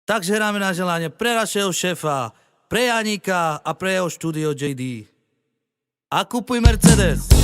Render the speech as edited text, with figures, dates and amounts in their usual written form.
Takže hráme na želanie pre našeho šéfa, pre Janíka a pre jeho štúdio JD. A kupuj Mercedes.